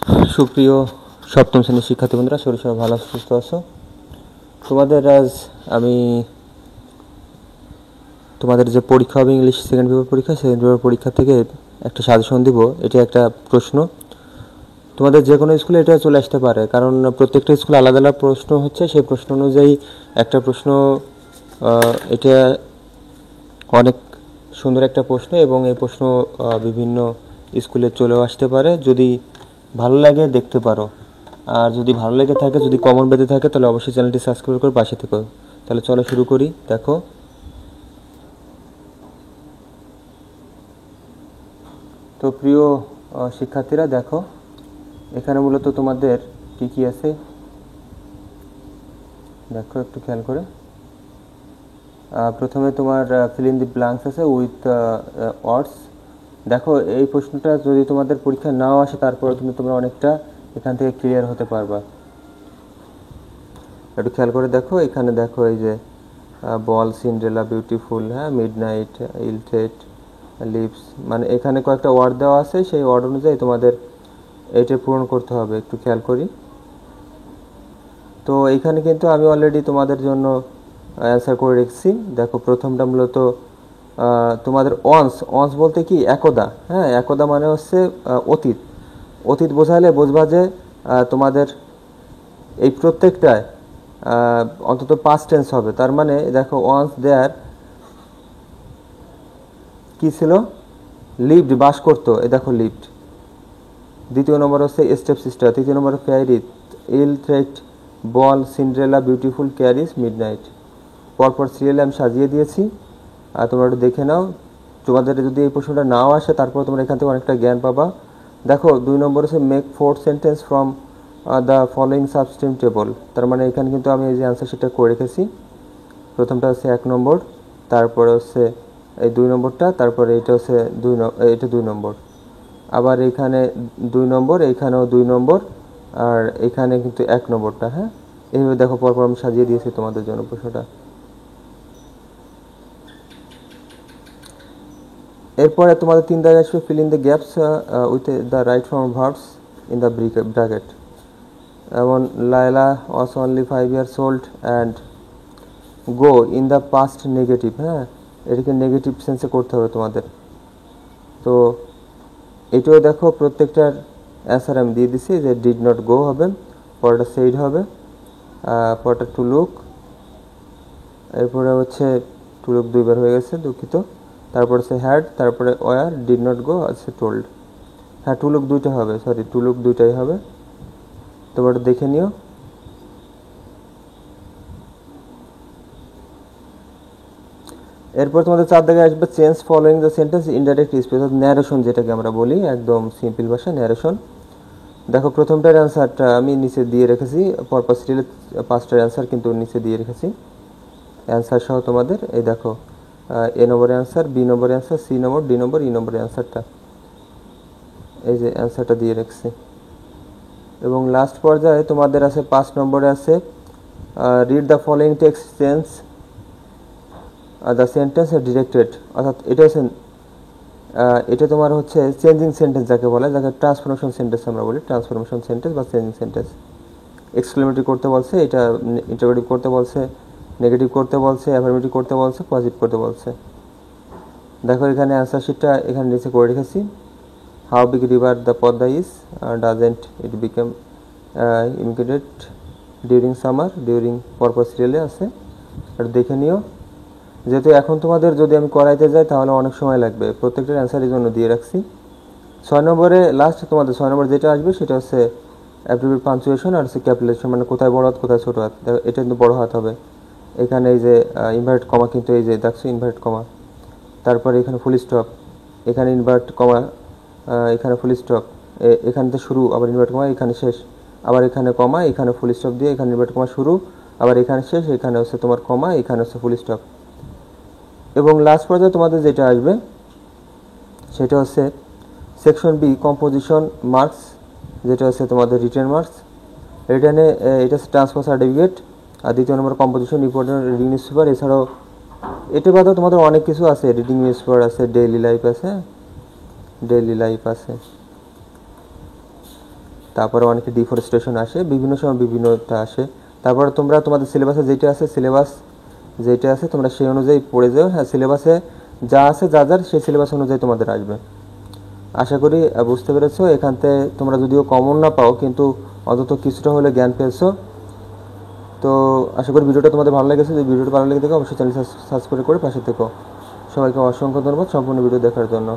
সুপ্রিয় সপ্তম শ্রেণীর শিক্ষার্থী বন্ধুরা, শরীর সবাই ভালো সুস্থ আছো? তোমাদের আজ আমি তোমাদের যে পরীক্ষা হবে ইংলিশ সেকেন্ড পেপার পরীক্ষা থেকে একটা সাজেশন দিব। এটা একটা প্রশ্ন, তোমাদের যে কোনো স্কুলে এটা চলে আসতে পারে, কারণ প্রত্যেকটা স্কুলে আলাদা আলাদা প্রশ্ন হচ্ছে। সেই প্রশ্ন অনুযায়ী একটা প্রশ্ন, এটা অনেক সুন্দর একটা প্রশ্ন এবং এই প্রশ্ন বিভিন্ন স্কুলে চলেও আসতে পারে। যদি ভালো লাগে দেখতে পারো, আর যদি ভালো লেগে থাকে, যদি কমন বেঁধে থাকে, তাহলে অবশ্যই চ্যানেলটি সাবস্ক্রাইব করে পাশে থেকো। তাহলে চলো শুরু করি। দেখো, তো প্রিয় শিক্ষার্থীরা, দেখো এখানে মূলত তোমাদের কি কি আছে দেখো একটু খেয়াল করে। প্রথমে তোমার ফিল ইন দি ব্ল্যাঙ্কস আছে উইথ ওয়ার্ডস। দেখো, এই প্রশ্নটা যদি তোমাদের পরীক্ষা নাও আসে, তারপরে কিন্তু তোমরা অনেকটা এখান থেকে ক্লিয়ার হতে পারবা। একটু খেয়াল করে দেখো, এখানে দেখো এই যে বল, সিন্ড্রেলা, বিউটিফুল, হ্যাঁ, মিডনাইট, ইলটেট, লিপস, মানে এখানে কয়েকটা ওয়ার্ড দেওয়া আছে। সেই ওয়ার্ড অনুযায়ী তোমাদের এটা পূরণ করতে হবে। একটু খেয়াল করি। তো এইখানে কিন্তু আমি অলরেডি তোমাদের জন্য অ্যান্সার করে রেখেছি। দেখো, প্রথমটা মূলত তোমাদের অনস বলতে কি একদা। হ্যাঁ, একদা মানে হচ্ছে অতীত। অতীত বোঝালে বুঝবা যে তোমাদের এই প্রত্যেকটায় অন্তত পাস্ট টেন্স হবে। তার মানে দেখো, ওয়ান্স দেয়ার কি ছিল, লিভড, বাস করতো। এই দেখো লিভড। দ্বিতীয় নম্বর হচ্ছে স্টেপ সিস্টার। তৃতীয় নম্বর ফেয়ারি, ইল থ্রেট, বল, সিন্ড্রেলা, বিউটিফুল, ক্যারিস, মিডনাইট। পরপর সিরিয়ালে আমি সাজিয়ে দিয়েছি, আর তোমরা একটু দেখে নাও। তোমাদের যদি এই প্রশ্নটা নাও আসে, তারপর তোমরা এখান থেকে অনেকটা জ্ঞান পাবা। দেখো, 2 নম্বর হচ্ছে make 4 sentence from the following সাবস্টেম টেবল। তার মানে এখানে কিন্তু আমি এই যে অ্যান্সার শিটটা করে রেখেছি। প্রথমটা হচ্ছে 1 নম্বর, তারপরে হচ্ছে এই 2 নম্বরটা, তারপরে এটা হচ্ছে এটা 2 নম্বর, আবার এখানে 2 নম্বর, এইখানেও 2 নম্বর, আর এখানে কিন্তু 1 নম্বরটা। হ্যাঁ, এইভাবে দেখো পরপর আমি সাজিয়ে দিয়েছি তোমাদের জন্য প্রশ্নটা। এরপরে তোমাদের 3 দাগে আসবে fill in the gaps with the right form verbs in the bracket. যেমন Laila was only 5 years old and go in the past negative. হ্যাঁ, এটাকে নেগেটিভ সেন্সে করতে হবে তোমাদের। তো এটাও দেখো, প্রত্যেকটার অ্যান্সার আমি দিয়ে দিছি। যে ডিড নট গো হবে, পরটা সেইড হবে, পরটা টু লুক, এরপরে হচ্ছে টু লুক 2 বার হয়ে গেছে, দুঃখিত। তারপরে হচ্ছে হ্যাড, তারপরে ওয়ার, ডিড নট গো, আছে টোল্ড। হ্যাঁ, টু লুক 2টা হবে, সরি, টু লুক 2টাই হবে। তোমরা দেখে নিও। এরপর তোমাদের 4 দাগে আসবে change following the sentence indirect speech, narration, যেটাকে আমরা বলি একদম সিম্পল ভাষা, ন্যারেশন। দেখো, প্রথমটার অ্যান্সারটা আমি নিচে দিয়ে রেখেছি, পরপর সিরিয়ালে 5টার অ্যান্সার কিন্তু নিচে দিয়ে রেখেছি অ্যান্সার সহ তোমাদের। এই দেখো, এ নম্বরের অ্যান্সার, বি নম্বরের অ্যান্সার, সি নম্বর, ডি নম্বর, ই নম্বরের অ্যান্সারটা, এই যে অ্যান্সারটা দিয়ে রেখেছি। এবং লাস্ট পর্যায়ে তোমাদের আছে 5 নম্বরে আছে read the following text change the sentence directed. অর্থাৎ এটা তোমার হচ্ছে চেঞ্জিং সেন্টেন্স যাকে বলে, যাকে ট্রান্সফরমেশন সেন্টেন্স আমরা বলি, ট্রান্সফরমেশন সেন্টেন্স বা চেঞ্জিং সেন্টেন্স। এক্সক্লেমেটরি করতে বলছে, এটা ইন্টারোগেটিভ করতে বলছে, নেগেটিভ করতে বলছে, অ্যাফার্মেটিভ করতে বলছে, পজিটিভ করতে বলছে। দেখো, এখানে অ্যান্সার শিটটা এখানে নিচে করে রেখেছি। How big river the Padma is, doesn't it become immigrate during summer, during, পরপর সিরিয়ালে আছে, আর দেখে নিও। যেহেতু এখন তোমাদের যদি আমি করাইতে যাই তাহলে অনেক সময় লাগবে, প্রত্যেকটার অ্যান্সারের জন্য দিয়ে রাখছি। 6 নম্বরে লাস্ট তোমাদের 6 নম্বর যেটা আসবে সেটা হচ্ছে অ্যাপ্রোপ্রিয়েট পাঞ্চুয়েশন আর হচ্ছে ক্যাপিটালাইজেশন, মানে কোথায় বড় হাত কোথায় ছোট হাত। এটা কিন্তু বড় হাত হবে। এখানে এই যে ইনভার্ট কমা, কিন্তু এই যে দেখছো ইনভার্ট কমা, তারপরে এখানে ফুল স্টপ, এখানে ইনভার্ট কমা, এখানে ফুল স্টপ, এখানে তো শুরু, আবার ইনভার্ট কমা, এখানে শেষ, আবার এখানে কমা, এখানে ফুল স্টপ দিয়ে, এখানে ইনভার্ট কমা শুরু, আবার এখানে শেষ, এখানে হচ্ছে তোমার কমা, এখানে হচ্ছে ফুল স্টপ। এবং লাস্ট পর্যায়ে তোমাদের যেটা আসবে সেটা হচ্ছে সেকশন বি কম্পোজিশন মার্কস, যেটা হচ্ছে তোমাদের রিটেন মার্কস। রিটেনে এটা হচ্ছে ট্রান্সফার সার্টিফিকেট, আর দ্বিতীয় নম্বর composition report, reading newspaper. এছাড়াও এটা বাদেও তোমাদের অনেক কিছু আছে, রিডিং নিউজ পেপার আছে, ডেইলি লাইফ আছে, ডেইলি লাইফ আছে। তারপরে অনেকে ডিফরেস্টেশন আসে, বিভিন্ন সময় বিভিন্নটা আসে। তারপরে তোমরা তোমাদের সিলেবাসে যেটা আছে তোমরা সেই অনুযায়ী পড়ে যাও। হ্যাঁ, সিলেবাসে যা আছে যার সেই সিলেবাস অনুযায়ী তোমাদের আসবে। আশা করি বুঝতে পেরেছো। এখান থেকে তোমরা যদিও কমন না পাও, কিন্তু অন্তত কিছুটা হলে জ্ঞান পেয়েছো। তো আশা করি ভিডিওটা তোমাদের ভালো লেগেছে। যদি ভিডিওটা ভালো লেগে থাকে অবশ্যই চ্যানেল সাবস্ক্রাইব করে পাশে থেকো। সবাইকে অসংখ্য ধন্যবাদ সম্পূর্ণ ভিডিও দেখার জন্য।